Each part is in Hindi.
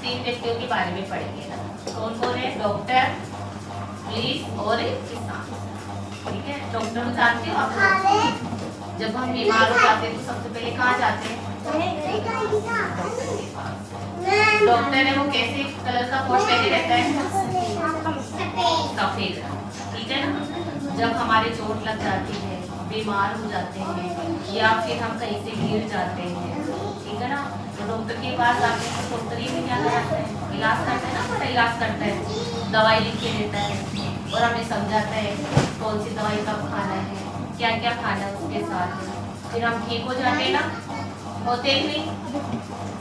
तीन व्यक्तियों के बारे में पढ़ेंगे ना। कौन कौन है? डॉक्टर, पुलिस और किसान। ठीक है, डॉक्टर को जानते हो आप लोग? जब हम बीमार हो जाते हैं तो सबसे पहले कहाँ जाते हैं? डॉक्टर है वो कैसे कलर का कोट पहने रहता है? सफेद रंग। ठीक है ना। जब हमारे चोट लग जाती है, बीमार हो जाते हैं या फिर हम कहीं से गिर जाते हैं, ठीक है ना, तो डॉक्टर के पास आते हैं। तो डॉक्टर ये भी क्या करता है? इलाज करता है ना, बड़ा इलाज करता है, दवाई लिख के देता है और हमें समझाता है कौन सी दवाई कब खाना है, क्या क्या खाना है उसके साथ। फिर हम ठीक हो जाते हैं ना, होते ही नहीं।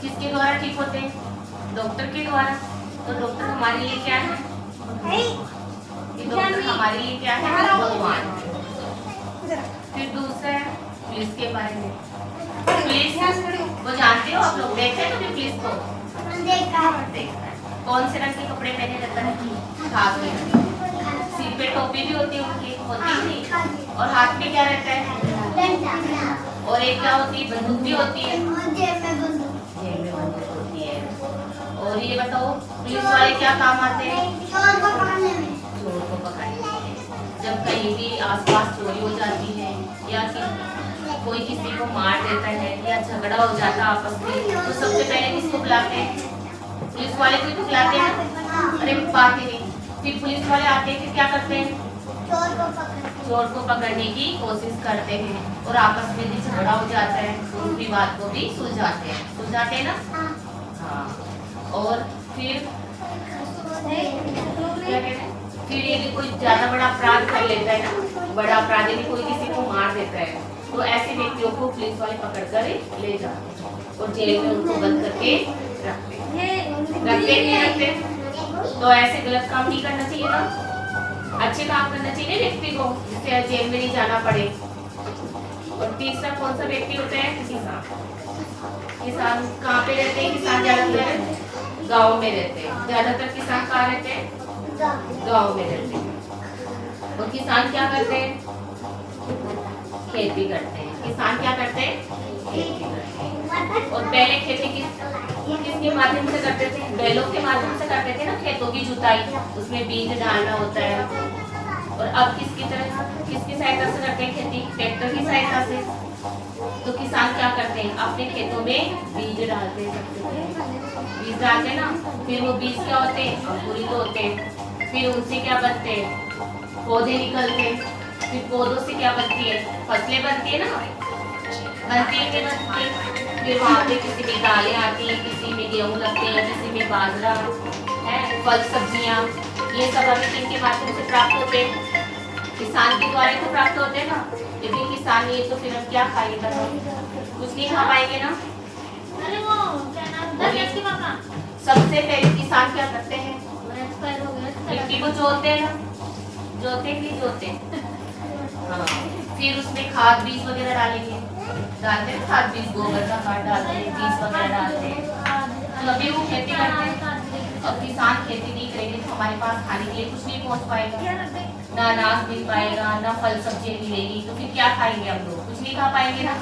किसके द्वारा ठीक होते हैं? डॉक्टर के द्वारा। तो डॉक्टर हमारे लिए क्या है? डॉक्टर हमारे लिए क्या है? भगवान। फिर दूसरा है पुलिस के बारे में। पुलिस वो जानते हो आप लोग? देखे तो भी पुलिस को देखा है। कौन से रंग के कपड़े पहने रहता है? खाकी। सिर पे टोपी भी होती है उनकी, होती नहीं, और हाथ में क्या रहता है? और एक क्या होती है? बंदूक भी होती है। जेब में बंदूक होती है। और ये बताओ पुलिस वाले क्या काम आते हैं? चोर को पकड़ने में। चोर को पकड़ने में। जब कहीं भी आसपास चोरी हो जाती है या कोई किसी को मार देता है या झगड़ा हो जाता है आपस में, तो सबसे पहले किसको बुलाते हैं? पुलिस वाले को ही तो बुलाते हैं। अरे बात ही नहीं। फिर पुलिस वाले आते हैं, फिर क्या करते हैं? चोर को पकड़ने की कोशिश करते हैं और आपस में भी झगड़ा हो जाता है तो उस विवाद को भी सुलझाते हैं ना। हाँ। और फिर क्या कहते हैं? फिर यदि कोई ज्यादा बड़ा अपराध कर लेता है ना, बड़ा अपराध यदि कोई किसी को मार देता है, तो ऐसे व्यक्तियों को पुलिस वाले पकड़कर ले जाते हैं और जेल में उनको बंद करके रखते हैं। तो ऐसे गलत काम नहीं करना चाहिए ना, अच्छे काम करना चाहिए व्यक्ति को, जिससे जेल में नहीं जाना पड़े। और तीसरा कौन सा व्यक्ति होता है? किसान। किसान कहाँ पे रहते हैं? किसान ज्यादातर गाँव में रहते हैं। ज्यादातर किसान कहाँ रहते हैं? गाँव में रहते हैं। और किसान क्या करते हैं? खेती करते हैं। किसान क्या करते हैं? खेती करते हैं। और पहले खेती किसके माध्यम से करते थे? बैलों के माध्यम से करते थे ना, खेतों की जुताई, उसमें बीज डालना होता है। और अब किसकी सहायता से करते हैं खेती? ट्रैक्टर की सहायता से। तो किसान क्या करते हैं? अपने खेतों में बीज डालते हैं। बीज डालते हैं ना, फिर वो बीज क्या होते हैं? अंकुरित होते हैं। फिर उनसे क्या बनते हैं? पौधे निकलते हैं। फिर पौधों से क्या बनती है? फसलें बनती है ना, बनती है। फिर वहाँ पे किसी में दालें आती हैं, किसी में गेहूँ लगते हैं, किसी में बाजरा है, फल सब्जियाँ, ये सब हमें किनके माध्यम से प्राप्त होते हैं? किसान के द्वारा तो प्राप्त होते हैं ना। यदि किसान नहीं है तो फिर हम क्या खाएंगे? कुछ नहीं खा पाएंगे ना। सबसे पहले किसान क्या करते हैं? मिट्टी को जोतते हैं ना, जोते हाँ। फिर उसमें खाद बीज वगैरह डालते हैं खाद बीज, गोबर का खाद डालते हैं, बीज वगैरह डालते हैं, तभी वो खेती करते हैं। अब किसान खेती नहीं करेंगे तो हमारे पास खाने के लिए कुछ नहीं पहुंच पाएगा, ना अनाज मिल पाएगा, ना फल सब्जी मिलेगी, तो फिर क्या खाएंगे हम लोग? कुछ नहीं खा पाएंगे ना।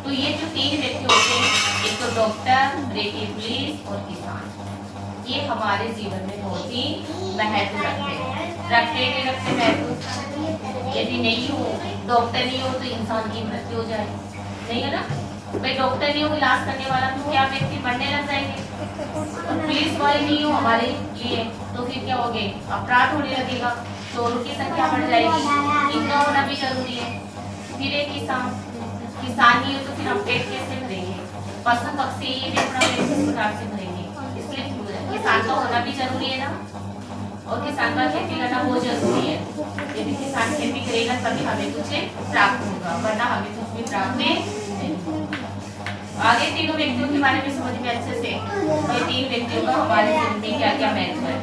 तो ये जो तीन व्यक्ति होते हैं, एक तो डॉक्टर, एक पुलिस और किसान, ये हमारे जीवन में बहुत ही महत्व रखते महत्व। यदि नहीं हो, डॉक्टर नहीं हो तो इंसान की मृत्यु हो जाए, नहीं है ना भाई? डॉक्टर नहीं हो, इलाज करने वाला, तो क्या व्यक्ति मरने लग जाएंगे। और पुलिस वाले नहीं हो हमारे लिए तो फिर क्या होगे? अपराध होने लगेगा, चोरों की संख्या बढ़ जाएगी। इतना होना भी जरूरी है। फिर एक किसान नहीं हो तो फिर हम पेट कैसे भरेंगे? पशु पक्षी ये भी अपना पेट किस प्रकार से भरेंगे? इसलिए किसान का होना भी जरूरी है ना, और किसान का खेती करना बहुत जरूरी है। यदि किसान खेती करेगा तभी हमें कुछ प्राप्त होगा, वरना हमें कुछ भी प्राप्त नहीं। आगे तीनों व्यक्तियों के बारे में समझ में अच्छे से, तो तीन व्यक्तियों का हमारे जीवन में क्या क्या महत्व है।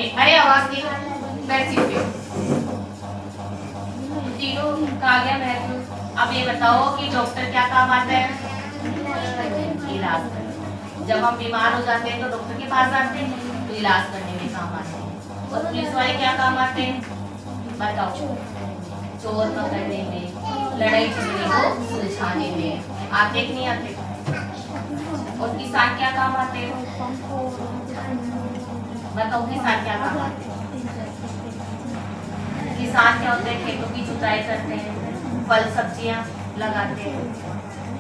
अरे आवाज की तीनों का आ गया महत्व। अब ये बताओ कि डॉक्टर क्या काम आता है? इलाज करना। जब हम बीमार हो जाते हैं तो डॉक्टर के पास आते हैं, तो इलाज करने में काम आते हैं। और पुलिस वाले क्या काम आते हैं? बताओ। चोर पकड़ने में, लड़ाई झगड़े को सुलझाने में आते कि नहीं आते? और किसान क्या काम आते हैं? बताओ किसान क्या काम आते हैं? किसान क्या होते हैं? खेतों की जुताई करते हैं, फल सब्जियां लगाते हैं,